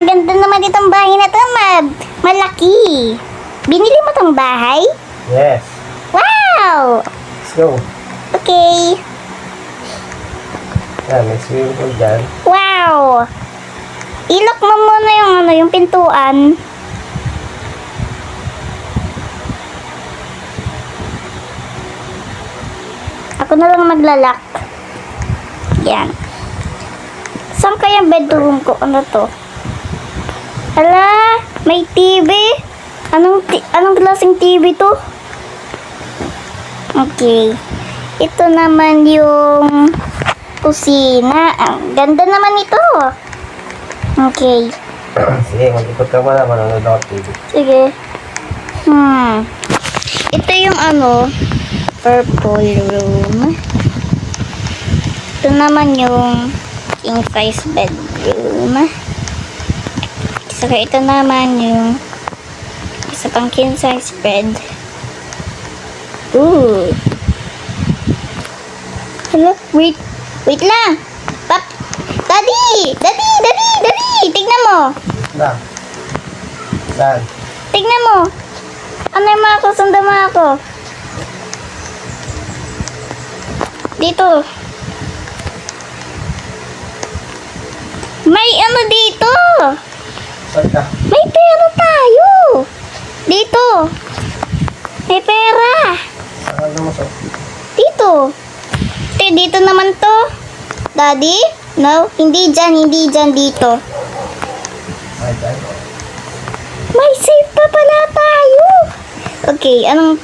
Ganda naman itong bahay na to, malaki. Binili mo tong bahay? Yes. Wow! Let's go. Okay. Yan, may swimming pool dyan. Wow! Ilok mo muna yung pintuan. Ako na lang maglalak. Yan. Saan kaya bedroom ko? Ano to? Hala, may TV. Anong klaseng TV to? Okay. Ito naman yung kusina. Ang ganda naman ito. Okay. Sige, mag-ikot ka muna. Manonood ako TV. Sige. Ito yung purple room. Ito naman yung king size bedroom. Saka ito naman yung isa pang king size bed. Ooh. Hello? Wait lang. Daddy! Tignan mo. Na. Saan? Tignan mo. Ano yung mga ako? Sundan mo ako. Dito. May dito. Saan ka? May pera tayo. Dito. May pera. Saan ka mo sa? Dito. Dito naman to. Daddy? No? Hindi dyan. Dito. Ay, dyan. May safe pa pala tayo. Okay, ano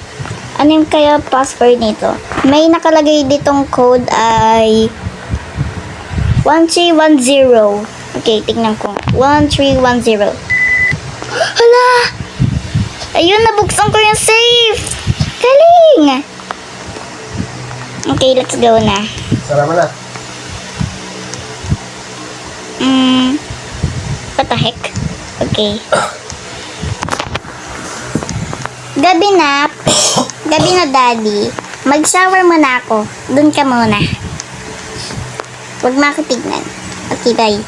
yung kaya password nito? May nakalagay ditong code ay 1310. Okay, tingnan ko. 1310. Hala! Ayun, nabuksan ko yung safe. Galing! Okay, let's go na. Sara mo na. What the heck? Okay. Gabi na, daddy. Mag-shower muna ako. Doon ka muna. Huwag makatignan. Okay, bye.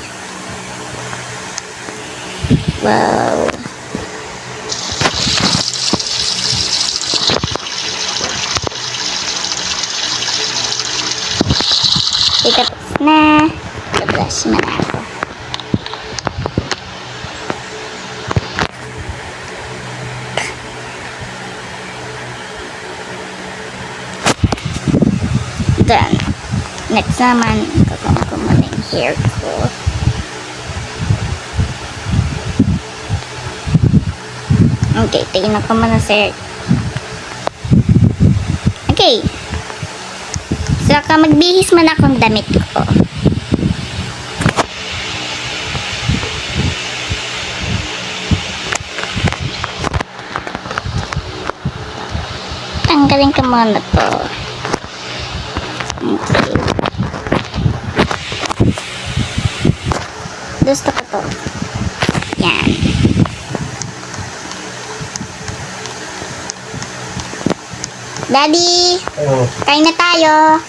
Wow. Okay, tapos na. Tapos muna ako. Then, next naman, gagawin ko muna yung hair ko. Okay, tingnan ko muna sir. Okay. Saka magbihis man akong damit ko. Tanggalin ko muna to. Okay. Gusto ko to. Yan. Daddy! Ayun. Kain na tayo.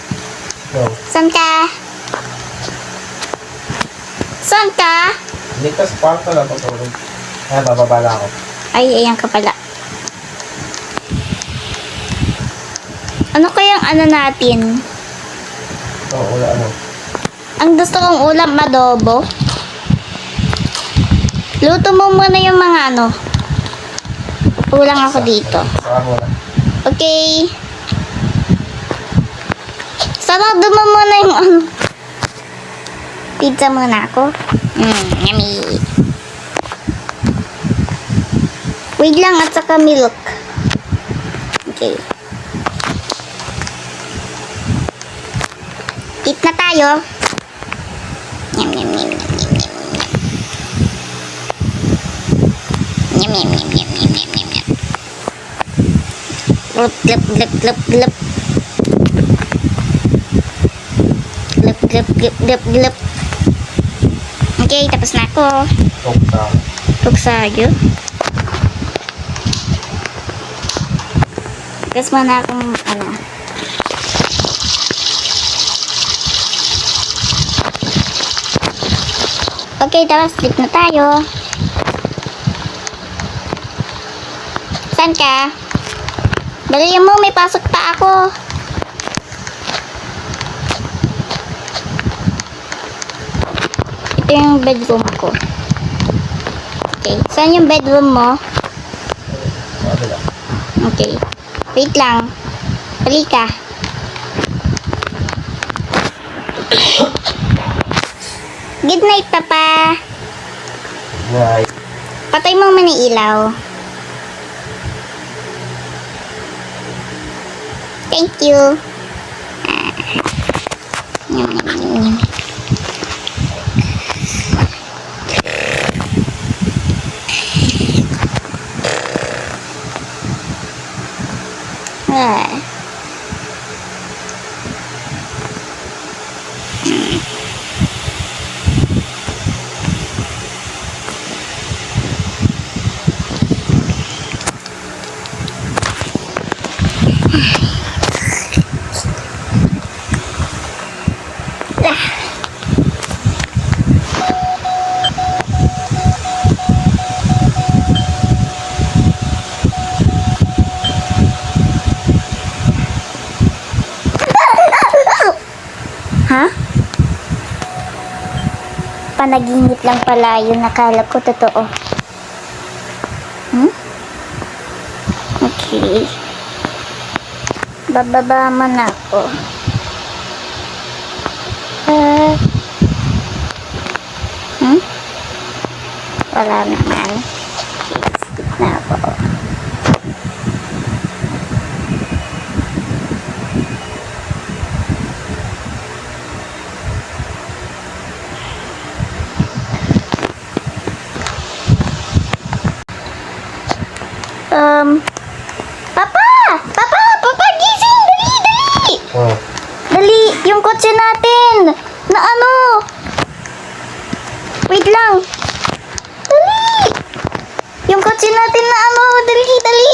Go. Saan ka? Saan ka? Dito sa kwarto na patulog. Ayan, bababa na ako. Ay, ayan ka pala. Ano kayang natin? Oo, wala ano. Ang gusto kong ulam, adobo. Luto mo muna yung mga Kulang ako dito. Saka muna. Okay. Sarado mo muna yung pizza muna ako. Yummy. Wait lang at saka milk. Okay. Eat na tayo. Yum, yum, yum, yum, yum, yum, yum. Yum, yum, yum, yum, yum, yum, yum, yum. Glup, glup, glup, glup, glup. Glup, glup, glup, glup, glup. Okay, tapos na ako. Tuksa. Tuksayo. Tapos muna akong Okay, tara, sleep na tayo. Saan ka? Dali mo, may pasok pa ako. Ito yung bedroom ko. Okay, saan yung bedroom mo? Kabila. Okay, wait lang. Dali ka. Good night, Papa. Night. Patay mo man yung ilaw. Thank you. Ah. Ha? Panaginip lang pala yun. Nakala ko totoo. Hmm? Okay. Bababa mo na ako. Hmm? Wala naman. Skip na ako. Papa! Papa! Papa, gising! Dali! Dali! Oh. Dali! Yung kotse natin! Na ano? Wait lang! Dali! Yung kotse natin na ano? Dali! Dali!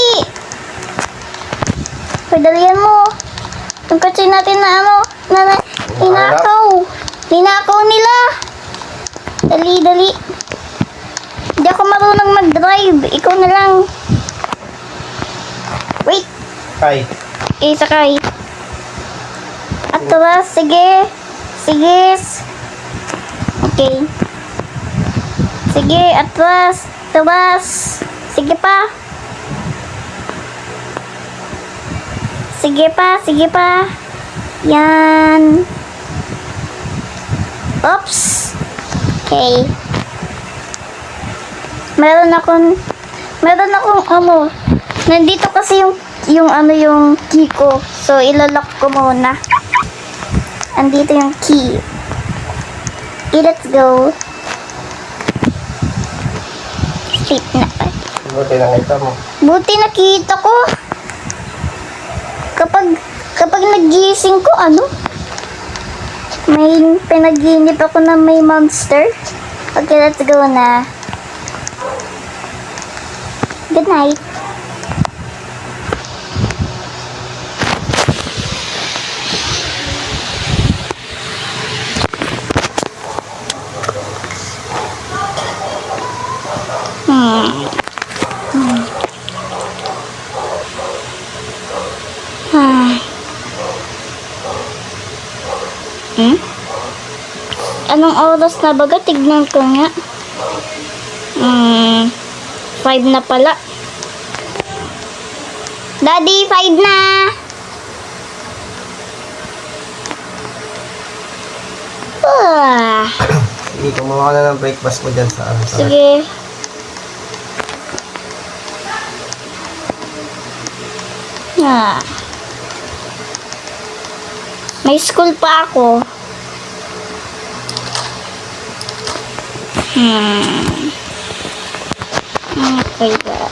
Dalian mo! Yung kotse natin na ano? Na ninakaw! Ninakaw nila! Dali! Dali! Hindi ako marunong mag-drive. Ikaw na lang. Wait! Hi. Sakay. Atras, sige. Sige. Okay. Sige, atras. Atras. Sige pa. Sige pa, sige pa. Yan. Oops. Okay. Meron akong ano. Nandito kasi yung key ko. So, ilalock ko muna. Andito yung key. Okay, let's go. Sleep na pa. Buti nakita mo. Buti nakita ko. Kapag nagising ko, ano? May pinaginip ako na may monster. Okay, let's go na. Good night. Anong oras na baga? Tignan ko nga. 5 na pala. Daddy, 5 na! Sige, kumuha ka na ng breakfast mo dyan sa ano. Sige. May school pa ako. Okay ba?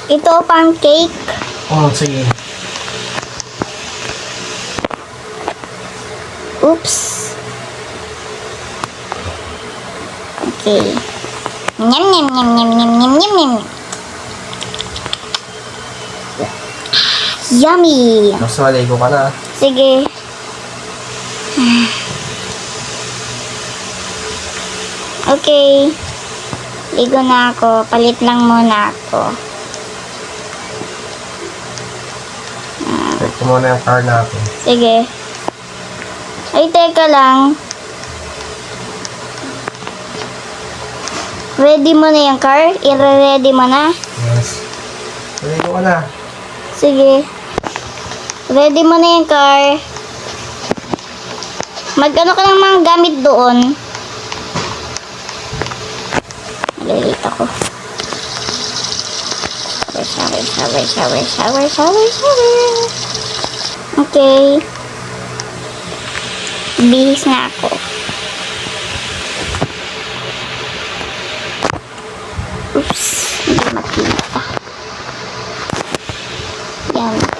Ito, pancake. Oh, sige. Oops. Okay. Nyam nyam nyam nyam nyam nyam nyam nyam. Yummy! Mas maligo ka na. Sige. Okay. Ligo na ako. Palit lang muna ako. Check ko muna yung car natin. Sige. Ay, teka lang. Ready mo na yung car? I-ready mo na? Yes. Maligo ka na. Sige. Ready mo na yung car. Mag-ano ka ng mga gamit doon. Malilate ako. Shower. Okay. Bihis na ako. Oops. Hindi makita. Yan.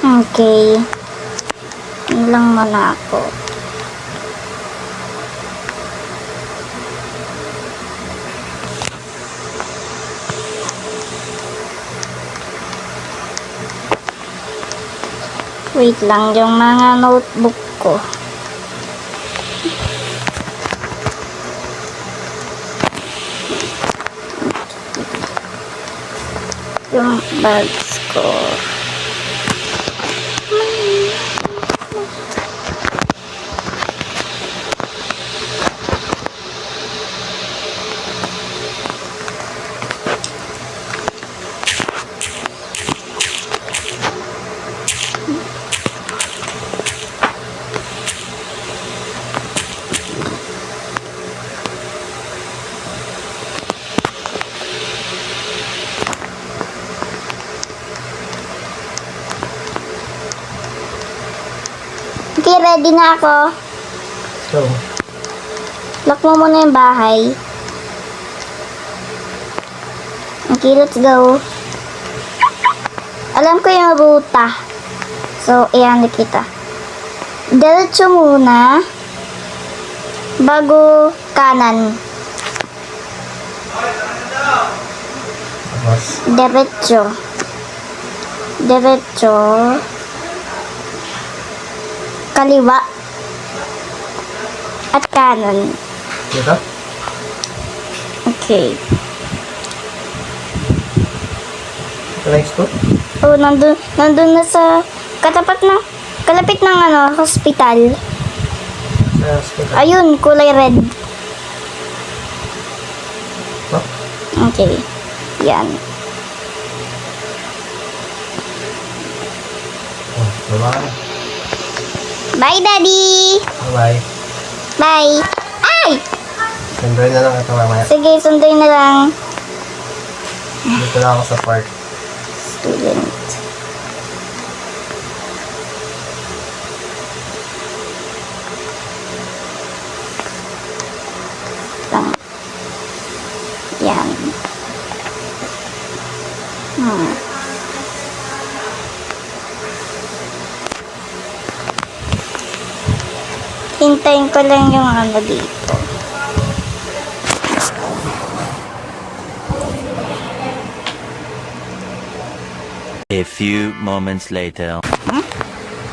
Okay. Ano lang muna ako. Wait lang yung mga notebook ko. Yung bags ko. Okay, ready na ako. So, Lock mo muna yung bahay. Okay, let's go. Alam ko yung ruta. So, iyan kita. Diretso muna. Bago kanan. tapos, Diretso. Kaliwa. At kanan. dito? Okay. Ito na yung school? Oh, nandun na sa kalapit ng hospital. Sa hospital. Ayun, kulay red. Oh, Okay. Yan. oh, baba ka na. Bye, Daddy! Bye-bye. Bye! Ay! Sunduin na lang ito mamaya. Sige, sunduin na lang. Dito na ako sa park. Student. Lang. Yan. Hintayin ko lang yung dito. A few moments later.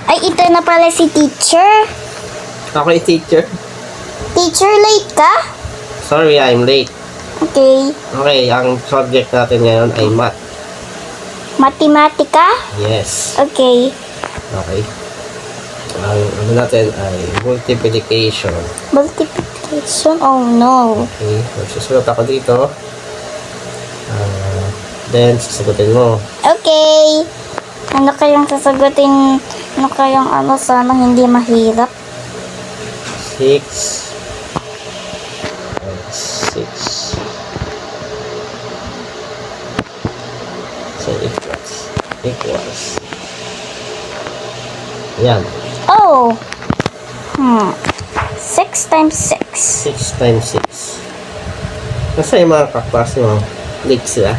Ay, ito na pala si teacher. Ako yung teacher. Teacher, late ka? Sorry, I'm late. Okay. Okay, ang subject natin ngayon ay math. Matematika? Yes. Okay. Okay. Ang ano natin ay multiplication. Multiplication? Oh, no. Okay, magsusulat ako dito. Then, sasagutin mo. Okay. Ano kayang sasagutin? Ano kayang sana hindi mahirap? 6. So, equals. Yan. Oh. 6 times 6. 6 times 6. Nasa yung mga kaklas mo? Late sila?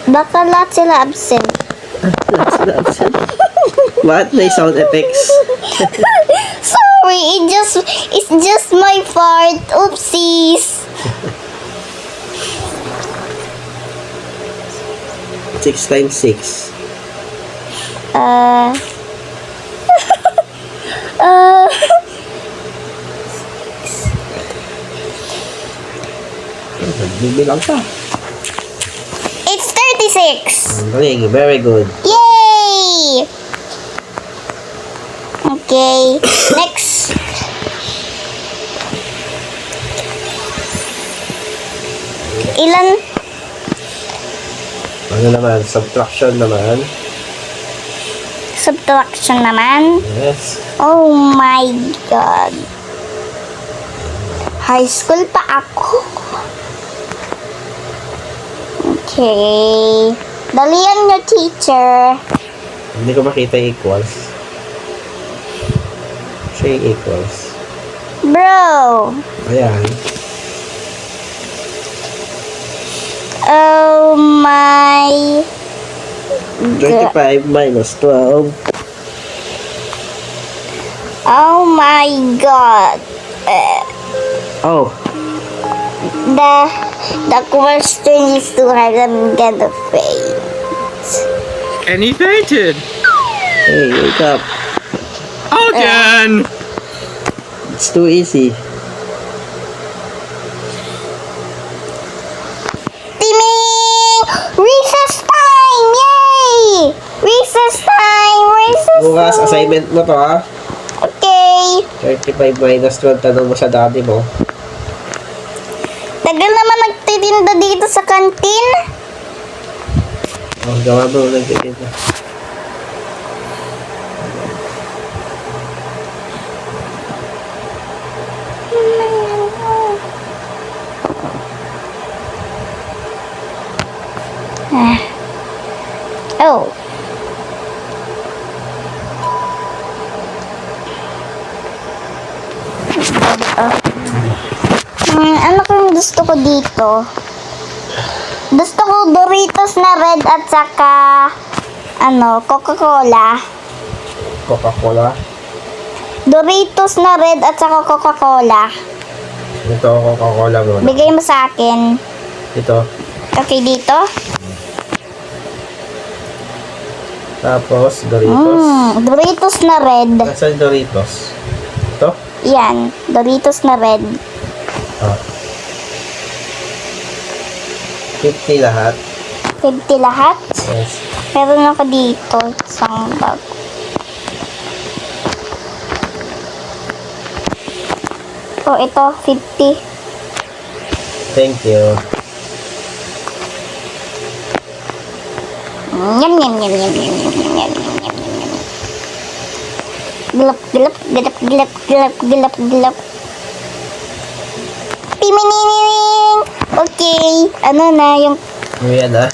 Baka lahat sila absent. Lahat sila absent. Bakit may sound effects? Sorry, it's just my fart. Oopsies. 6 times 6. Uh, Nagbibilang ka. it's 36. Galing, very good. Yay! Okay, next. Ilan? Ano naman? Subtraction naman. Subtraction naman. Yes. Oh my God. High school pa ako. Okay. Dalian nyo, teacher. Hindi ko makita yung equals. Siya yung equals. Bro. Ayan. Oh my 25 minus 12. Oh my God. Oh. The question is to have them get the face. And he fainted. Hey, wake up. Again. It's too easy. Timing! Recess time! Yay! Recess time! Recess Bukas, time! assignment mo to ha. Okay. 35 minus 12, tanong mo sa daddy mo. Tagal naman nagtitinda dito sa kantin. Oh, gawa mo nagtitinda. Oh. Ano kung gusto ko dito? Gusto ko Doritos na red at saka Coca-Cola. Coca-Cola. Doritos na red at saka Coca-Cola. Ito, Coca-Cola muna. Bigay mo sa akin. Ito. Okay, dito? Tapos, Doritos. Doritos na red. Nasaan yung Doritos? Ito? Yan, Doritos na red. Ah. 50 lahat. 50 lahat. Yes. Meron ako dito, isang bag. Oh, ito, 50. Thank you. Yum, yum, yum, yum, yum, yum, yum, yum, yum, yum, yum. Gulap, gulap, gulap, gulap, gulap, gulap, gulap. Piminining! Okay, ano na, yung, Ayan ha.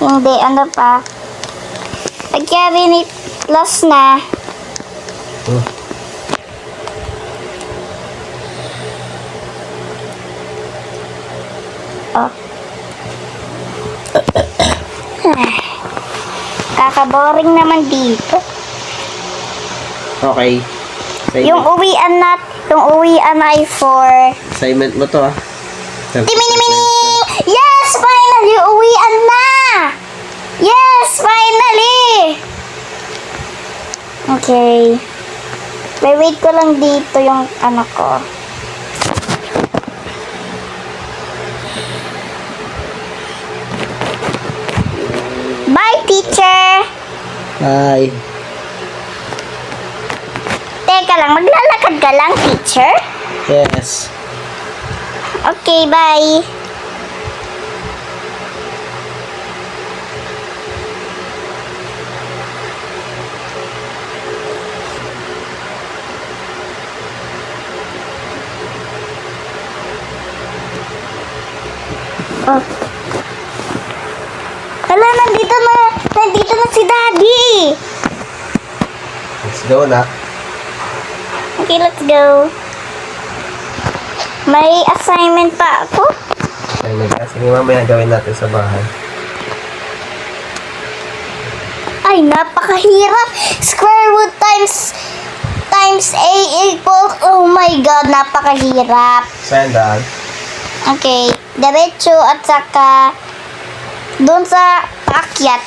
hindi, ano pa. Pagkari last na. Oh. Kakaboring naman dito. Okay. Yung uwian ay for... Assignment mo to ha. Timini-mini! Yes! Finally! Uwian na! Yes! Finally! Okay. Wait ko lang dito yung anak ko. Bye, teacher! Bye. Teka lang, maglalakad ka lang, teacher? Yes. Okay, bye. Oh. Nandito na si Daddy. Let's go na. Okay, let's go. May assignment pa ako. Sige, mamaya gawin natin sa bahay. Ay, napakahirap. Square root times a equals, oh my god, napakahirap. Saan daan? Okay, diretso at saka doon sa pakyat.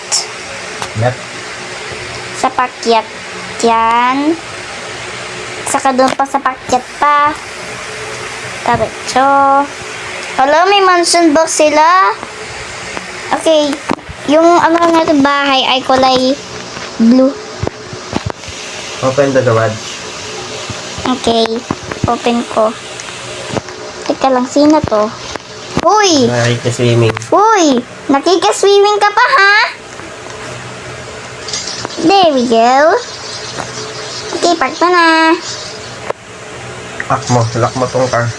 Yep. Sa pakyat. Yan. Saka doon pa sa pakyat pa. Diretso. Hello, may mansion ba sila? Okay, yung ano natin bahay ay kulay blue. Open the garage. Okay, open ko. Teka lang, sino to? Uy! Nakikiswimming. Uy! Nakikaswimming ka pa, ha? There we go. Okay, park mo na. Lock mo tong car.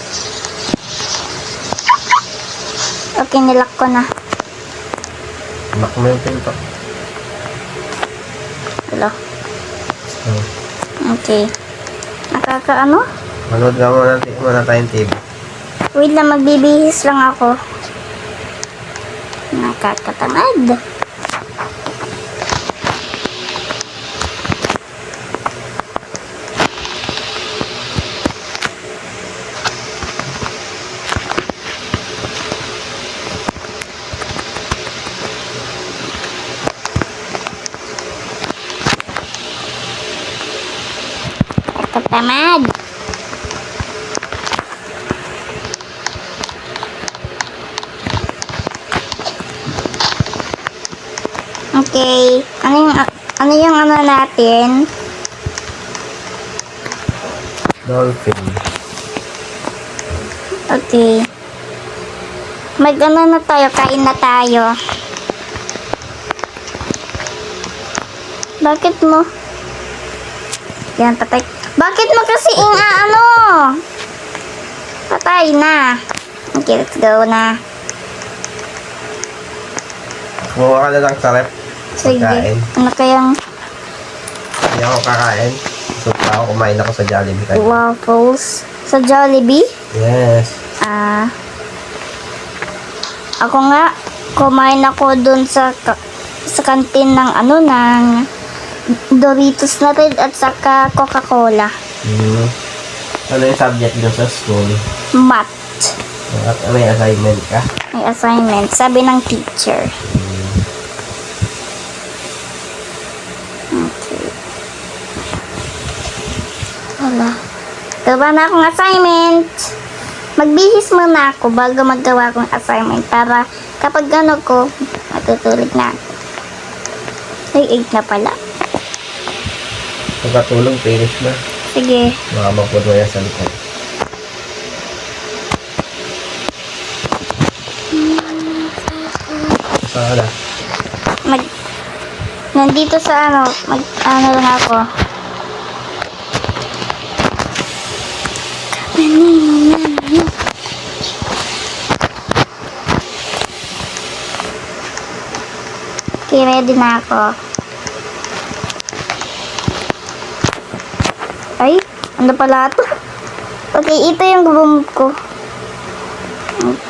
Okay, nilock ko na. Lock mo yung pinto. Hello. So, Okay. Nakakaano? manood nga muna tayong TV. Wait lang, magbibihis lang ako. Nakakatamad. Nakatamad. Okay. Ano yung ano natin? Dolphin. Okay. Mag-ano na tayo, kain na tayo. Bakit mo? Yan, patay. Bakit mo kasi ano? Patay na. Okay, let's go na. Kumuha ka na lang sa rep. Sige. Pagkain. Ano kayang Hindi ako kakain. So, kumain ako sa Jollibee kanina. waffles sa Jollibee? Yes. Ako nga, kumain ako dun sa kantin ng ng Doritos na red at saka Coca-Cola. Ano yung subject nyo sa school? Math. At may assignment ka? May assignment. Sabi ng teacher. Okay. Wala. Gawa na akong assignment. Magbihis muna ako bago maggawa akong assignment para kapag ko, matutulog na ako. Ay, 8 na pala. Pagkatulog, finish na. Sige. Baka mapod mo yan sa likod. Saan na? Nandito sa lang ako. Okay, ready na ako. Ay, ano pala ito? Okay, ito yung room ko.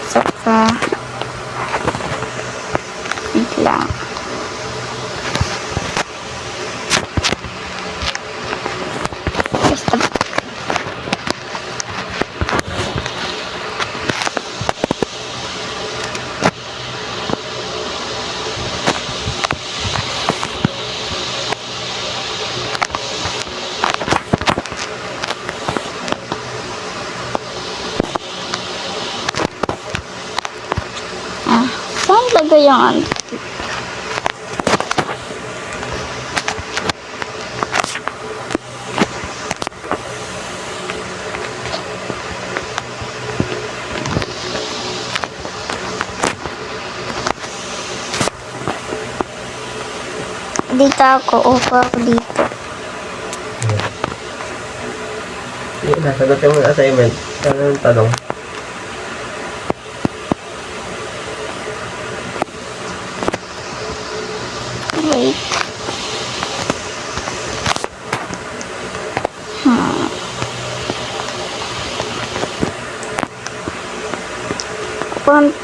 Saka, wait lang. Basta. Saan lagay yung ano? Dito ako. Upo ako dito. Sige na, sagutin mo yung assignment. Ano yung tanong?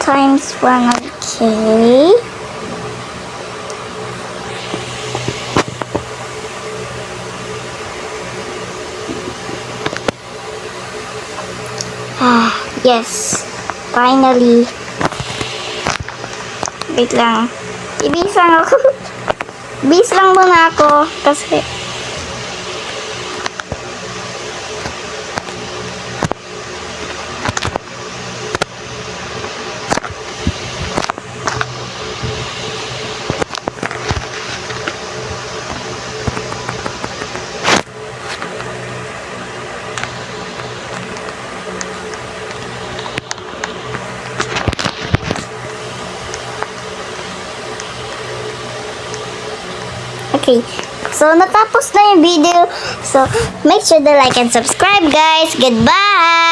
times 1, okay. Ah, yes. Finally. Wait lang. Ibis lang ako. Bis lang muna ako. Kasi okay. So, natapos na yung video. So, make sure to like and subscribe, guys. Goodbye!